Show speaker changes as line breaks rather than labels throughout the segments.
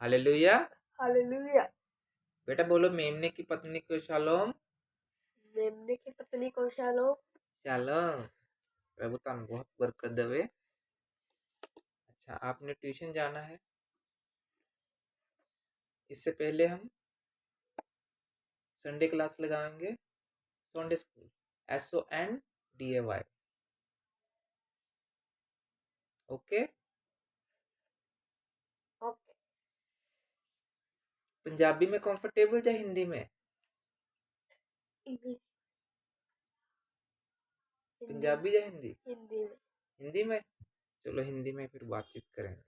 Hallelujah.
Hallelujah.
बेटा बोलो, मेमने की पत्नी को शालोम।
मेमने की पत्नी को शालोम।
शालोम। प्रभु तान बहुत बरकत देवे। अच्छा, आपने ट्यूशन जाना है। इससे पहले हम संडे क्लास लगाएंगे। Sunday school, SONDAY। Okay.
Okay.
Punjabi में कंफर्टेबल या हिंदी में?
इंग्लिश।
पंजाबी या हिंदी?
हिंदी में।
हिंदी में। चलो हिंदी में फिर बातचीत करेंगे।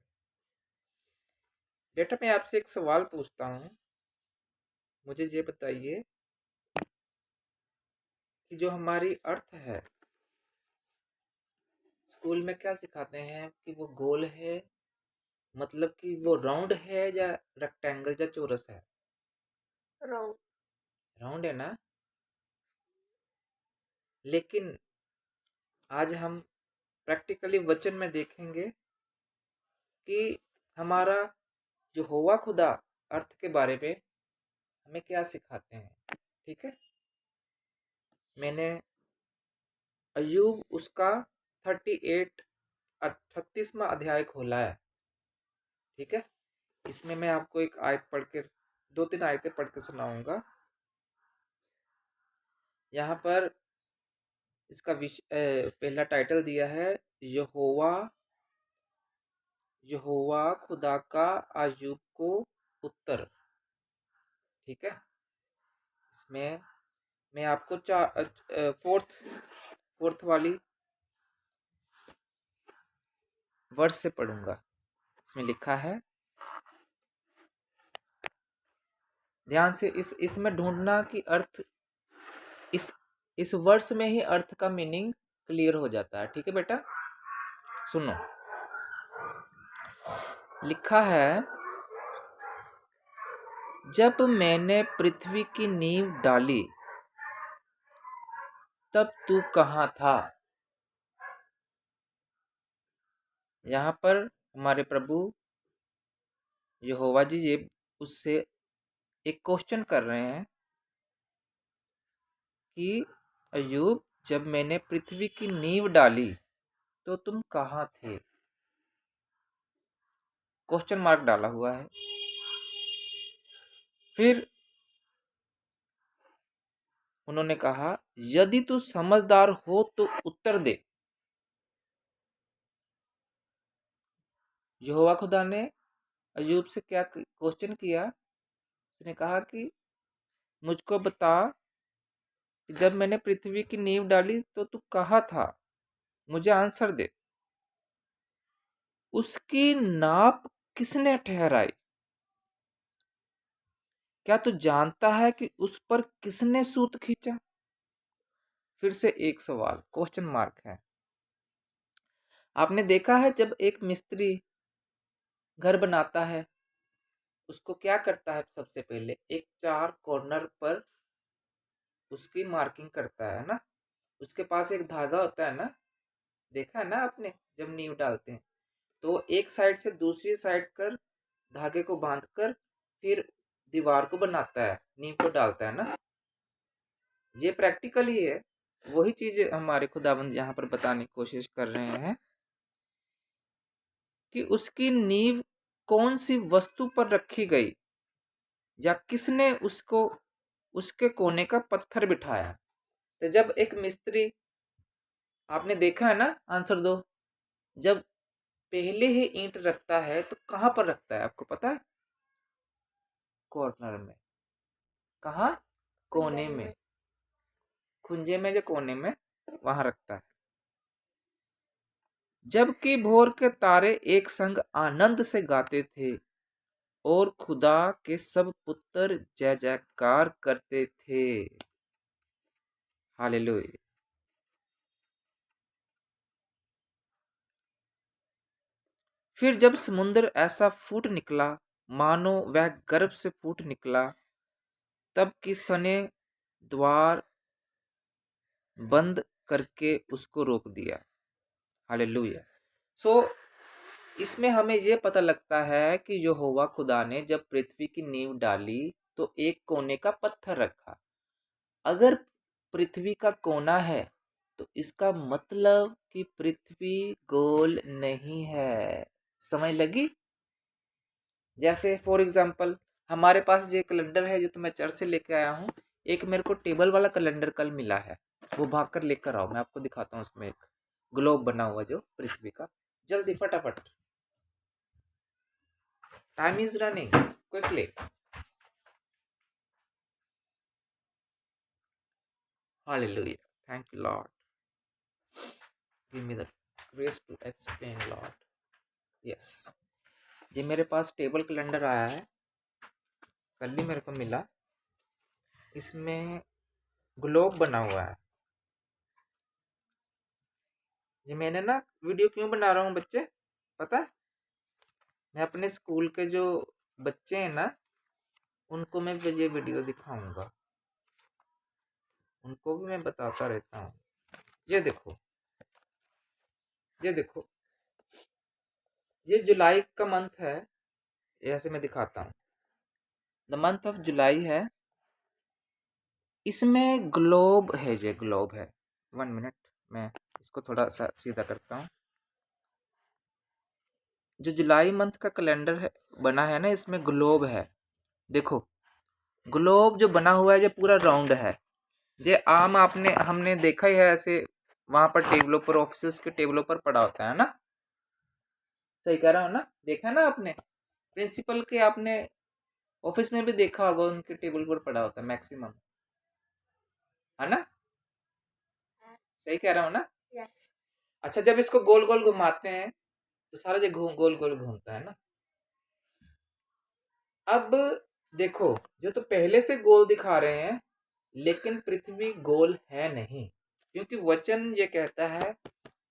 बेटा मैं आपसे एक सवाल पूछता हूँ, मुझे ये बताइए कि जो हमारी अर्थ है, स्कूल में क्या सिखाते हैं कि वो गोल है, मतलब कि वो राउंड है या रेक्टेंगल या चौरस है?
राउंड।
राउंड है ना। लेकिन आज हम प्रैक्टिकली वचन में देखेंगे कि हमारा जो होवा खुदा अर्थ के बारे में हमें क्या सिखाते हैं। ठीक है। मैंने अयूब उसका 36वां अध्याय खोला है। ठीक है। इसमें मैं आपको एक आयत पढ़ के, 2-3 आयतें पढ़ के सुनाऊंगा। यहाँ पर इसका पहला टाइटल दिया है, यहोवा यहोवा खुदा का अय्यूब को उत्तर। ठीक है। इसमें मैं आपको फोर्थ वाली वर्ष से पढ़ूंगा। इसमें लिखा है, ध्यान से इसमें ढूंढना कि अर्थ इस वर्ष में ही अर्थ का मीनिंग क्लियर हो जाता है। ठीक है बेटा, सुनो। लिखा है, जब मैंने पृथ्वी की नींव डाली तब तू कहाँ था। यहाँ पर हमारे प्रभु यहोवा जी ये उससे एक क्वेश्चन कर रहे हैं कि अयूब, जब मैंने पृथ्वी की नींव डाली तो तुम कहाँ थे। क्वेश्चन मार्क डाला हुआ है। फिर उन्होंने कहा, यदि तू समझदार हो तो उत्तर दे। यहोवा खुदा ने अयूब से क्या क्वेश्चन किया? उसने कहा कि मुझको बता, जब मैंने पृथ्वी की नींव डाली तो तू कहाँ था, मुझे आंसर दे। उसकी नाप किसने ठहराई? क्या तू जानता है कि उस पर किसने सूत खींचा? फिर से एक सवाल, क्वेश्चन मार्क है। आपने देखा है जब एक मिस्त्री घर बनाता है, उसको क्या करता है? सबसे पहले एक 4 कॉर्नर पर उसकी मार्किंग करता है ना। उसके पास एक धागा होता है ना, देखा है ना आपने? जब नींव डालते हैं तो एक साइड से दूसरी साइड कर धागे को बांधकर फिर दीवार को बनाता है, नींव को डालता है ना। ये प्रैक्टिकल ही है। वही चीज हमारे खुदाबंद यहाँ पर बताने की कोशिश कर रहे हैं कि उसकी नींव कौन सी वस्तु पर रखी गई, या किसने उसको उसके कोने का पत्थर बिठाया। तो जब एक मिस्त्री, आपने देखा है ना, आंसर दो, जब पहले ही ईंट रखता है तो कहाँ पर रखता है, आपको पता है? कॉर्नर में। कहाँ? कोने में। खुंजे में, जो कोने में, वहां रखता है। जबकि भोर के तारे एक संग आनंद से गाते थे और खुदा के सब पुत्र जय जयकार करते थे। हालेलुया। फिर जब समुद्र ऐसा फूट निकला मानो वह गर्भ से फूट निकला, तब किसने द्वार बंद करके उसको रोक दिया। हालेलुया। सो इसमें हमें ये पता लगता है कि यहोवा खुदा ने जब पृथ्वी की नींव डाली तो एक कोने का पत्थर रखा। अगर पृथ्वी का कोना है तो इसका मतलब कि पृथ्वी गोल नहीं है। समझ लगी? जैसे फॉर एग्जाम्पल हमारे पास जो कैलेंडर है जो तो मैं चर्च से लेके आया हूँ, एक मेरे को टेबल वाला कैलेंडर कल मिला है, वो भाग कर लेकर आओ, मैं आपको दिखाता हूँ। उसमें एक ग्लोब बना हुआ जो पृथ्वी का। जल्दी फटाफट, time is running quickly. Hallelujah, thank you Lord, give me the grace to explain Lord. Yes, ये मेरे पास टेबल कैलेंडर आया है, कल ही मेरे को मिला। इसमें ग्लोब बना हुआ है। ये मैंने ना वीडियो क्यों बना रहा हूँ बच्चे, पता है? मैं अपने स्कूल के जो बच्चे हैं ना, उनको मैं ये वीडियो दिखाऊंगा, उनको भी मैं बताता रहता हूँ। ये देखो, ये देखो, ये जुलाई का मंथ है, ऐसे मैं दिखाता हूँ। द मंथ ऑफ जुलाई है, इसमें ग्लोब है, ये ग्लोब है। 1 मिनट, मैं इसको थोड़ा सा सीधा करता हूँ। जो जुलाई मंथ का कैलेंडर है बना है ना, इसमें ग्लोब है। देखो, ग्लोब जो बना हुआ है ये पूरा राउंड है। ये आम आपने हमने देखा ही है, ऐसे वहां पर टेबलों पर, ऑफिस के टेबलों पर पड़ा होता है ना। सही कह रहा हूँ ना? देखा ना आपने, प्रिंसिपल के आपने ऑफिस में भी देखा होगा, उनके टेबल पर पड़ा होता है मैक्सिमम, है ना? सही कह रहा हूँ ना?
यस।
अच्छा, जब इसको गोल गोल घुमाते हैं तो सारा जो गोल गोल घूमता है ना। अब देखो, जो तो पहले से गोल दिखा रहे हैं, लेकिन पृथ्वी गोल है नहीं, क्योंकि वचन ये कहता है,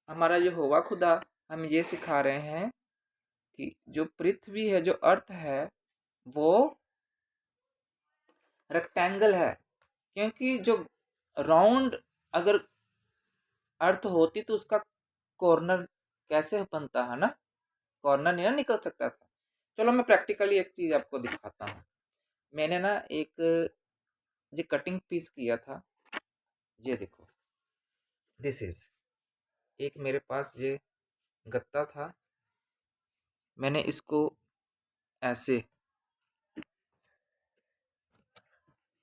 हमारा जो होवा खुदा हम ये सिखा रहे हैं कि जो पृथ्वी है, जो अर्थ है, वो रेक्टेंगल है। क्योंकि जो राउंड अगर अर्थ होती तो उसका कॉर्नर कैसे बनता है ना, कॉर्नर नहीं ना निकल सकता था। चलो मैं प्रैक्टिकली एक चीज आपको दिखाता हूँ। मैंने ना एक ये कटिंग पीस किया था, ये देखो, दिस इज, एक मेरे पास ये गत्ता था, मैंने इसको ऐसे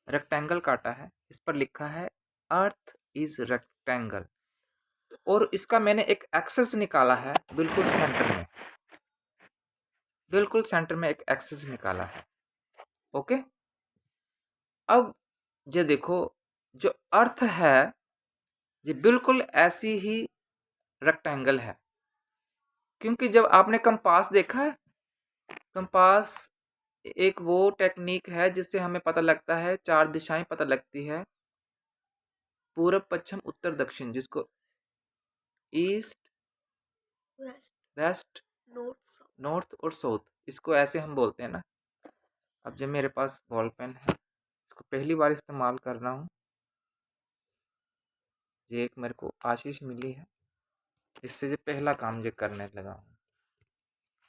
रेक्टेंगल काटा है, इस पर लिखा है अर्थ इज रेक्टेंगल, और इसका मैंने एक एक्सेस निकाला है, बिल्कुल सेंटर में, बिल्कुल सेंटर में एक एक्सेस निकाला है। ओके, अब ये देखो, जो अर्थ है ये बिल्कुल ऐसी ही रेक्टेंगल है। क्योंकि जब आपने कंपास देखा है, कंपास एक वो टेक्निक है जिससे हमें पता लगता है, 4 दिशाएं पता लगती है, पूरब पश्चिम उत्तर दक्षिण, जिसको east
west,
west
north, south.
North और साउथ, इसको ऐसे हम बोलते हैं ना। अब जब मेरे पास बॉल पेन है, इसको पहली बार इस्तेमाल कर रहा हूँ, ये एक मेरे को आशीष मिली है, इससे जो पहला काम जो करने लगा हूँ।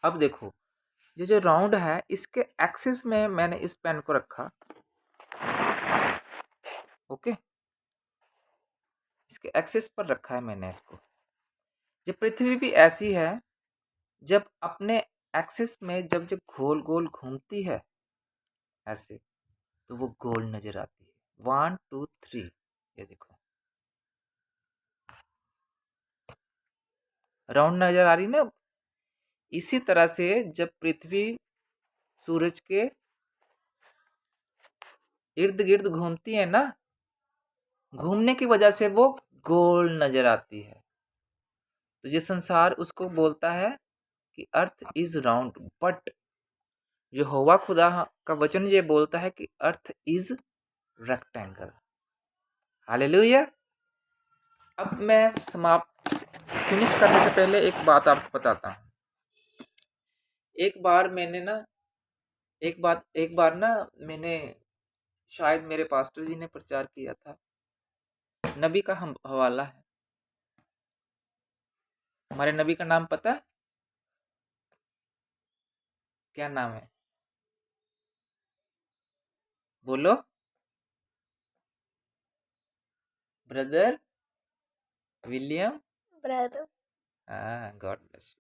अब देखो, ये जो राउंड है, इसके एक्सिस में मैंने इस पेन को रखा। ओके, इसके एक्सिस पर रखा है मैंने इसको। ये पृथ्वी भी ऐसी है, जब अपने एक्सिस में जब जब गोल गोल घूमती है ऐसे, तो वो गोल नजर आती है। 1 2 3, ये देखो राउंड नजर आ रही ना। इसी तरह से जब पृथ्वी सूरज के इर्द गिर्द घूमती है ना, घूमने की वजह से वो गोल नजर आती है। तो ये संसार उसको बोलता है कि अर्थ इज राउंड, बट यहोवा खुदा का वचन ये बोलता है कि अर्थ इज रेक्टेंगल। हालेलुया। अब मैं समाप्त फिनिश करने से पहले एक बात आपको बताता हूँ। एक बार ना मैंने, शायद मेरे पास्टर जी ने प्रचार किया था, नबी का हम हवाला है। हमारे नबी का नाम पता है? क्या नाम है? बोलो। Brother William.
brother,
हाँ, गॉड ब्लेस।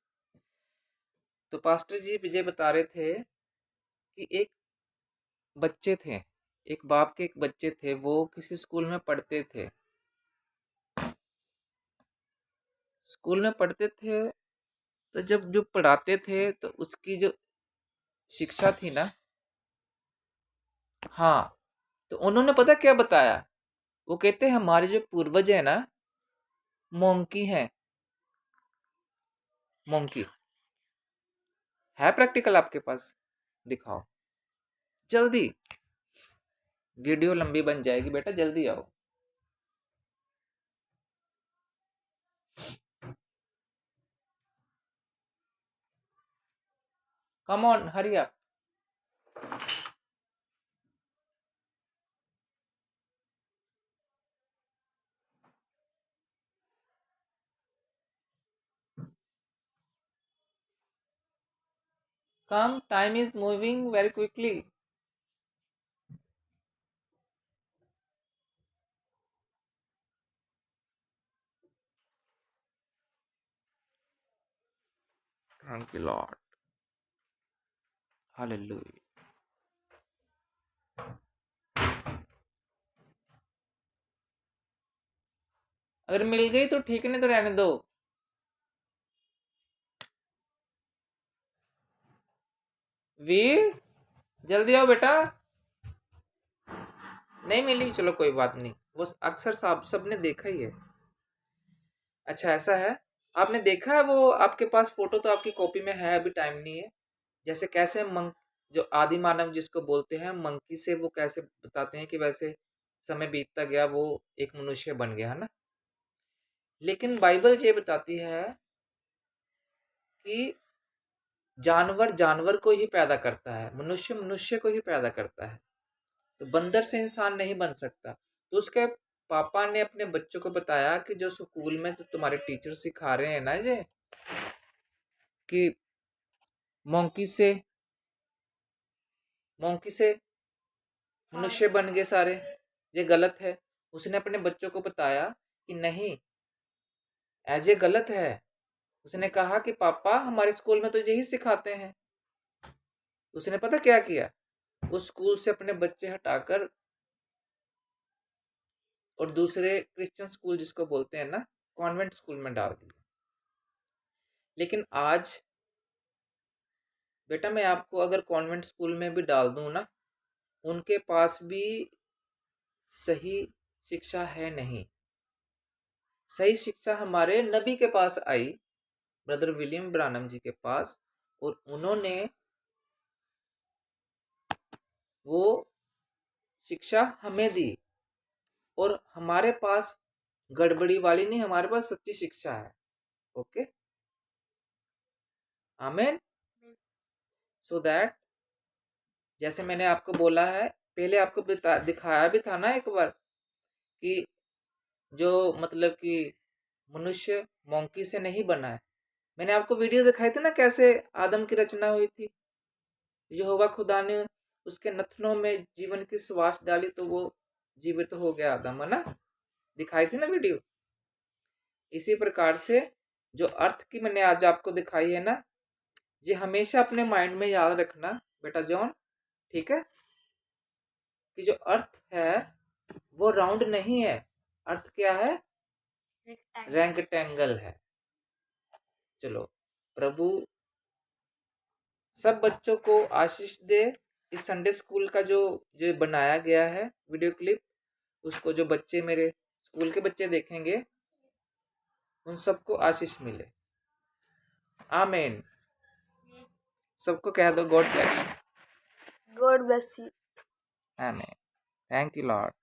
तो पास्टर जी विजय बता रहे थे कि एक बच्चे थे, एक बाप के एक बच्चे थे, वो किसी स्कूल में पढ़ते थे। स्कूल में पढ़ते थे, तो जब जो पढ़ाते थे तो उसकी जो शिक्षा थी ना, हाँ, तो उन्होंने पता क्या बताया? वो कहते हैं हमारे जो पूर्वज है ना, मोंकी हैं। मोंकी है प्रैक्टिकल आपके पास? दिखाओ जल्दी, वीडियो लंबी बन जाएगी बेटा, जल्दी आओ। Come on, hurry up. Come, time is moving very quickly. Thank you Lord, hallelujah. अगर मिल गई तो ठीक, नहीं तो रहने दो। वीर जल्दी आओ बेटा। नहीं मिली, चलो कोई बात नहीं, वो अक्सर सबने देखा ही है। अच्छा ऐसा है, आपने देखा है वो? आपके पास फोटो तो आपकी कॉपी में है, अभी टाइम नहीं है। जैसे कैसे मंक, जो आदि मानव जिसको बोलते हैं, मंकी से वो कैसे बताते हैं कि वैसे समय बीतता गया, वो एक मनुष्य बन गया, है ना। लेकिन बाइबल ये बताती है कि जानवर जानवर को ही पैदा करता है, मनुष्य मनुष्य को ही पैदा करता है। तो बंदर से इंसान नहीं बन सकता। तो उसके पापा ने अपने बच्चों को बताया कि जो स्कूल में जो तुम्हारे टीचर सिखा रहे हैं ना, ये कि मोंकी से मनुष्य बन गए सारे, ये गलत है। उसने अपने बच्चों को बताया कि नहीं, ऐज ये गलत है। उसने कहा कि पापा हमारे स्कूल में तो यही सिखाते हैं। उसने पता क्या किया? उस स्कूल से अपने बच्चे हटाकर और दूसरे क्रिश्चियन स्कूल जिसको बोलते हैं ना, कॉन्वेंट स्कूल में डाल दिया। लेकिन आज बेटा मैं आपको अगर कॉन्वेंट स्कूल में भी डाल दूं ना, उनके पास भी सही शिक्षा है नहीं। सही शिक्षा हमारे नबी के पास आई, ब्रदर विलियम ब्रानम जी के पास, और उन्होंने वो शिक्षा हमें दी। और हमारे पास गड़बड़ी वाली नहीं, हमारे पास सच्ची शिक्षा है। Okay, amen. सो दैट, जैसे मैंने आपको बोला है, पहले आपको दिखाया भी था ना एक बार, कि जो मतलब कि मनुष्य मोंकी से नहीं बना है। मैंने आपको वीडियो दिखाई थी ना, कैसे आदम की रचना हुई थी। यहोवा खुदा ने उसके नथनों में जीवन की श्वास डाली, तो वो जीवित तो हो गया आदम, है ना। दिखाई थी ना वीडियो। इसी प्रकार से जो अर्थ की मैंने आज आपको दिखाई है ना, ये हमेशा अपने माइंड में याद रखना बेटा जॉन, ठीक है। कि जो अर्थ है वो राउंड नहीं है, अर्थ क्या है? रेक्टेंगल है। चलो, प्रभु सब बच्चों को आशीष दे। इस संडे स्कूल का जो जो बनाया गया है वीडियो क्लिप, उसको जो बच्चे मेरे स्कूल के बच्चे देखेंगे, उन सबको आशीष मिले। आमीन। सबको कह दो God bless.
God bless you.
आमीन। Thank you Lord.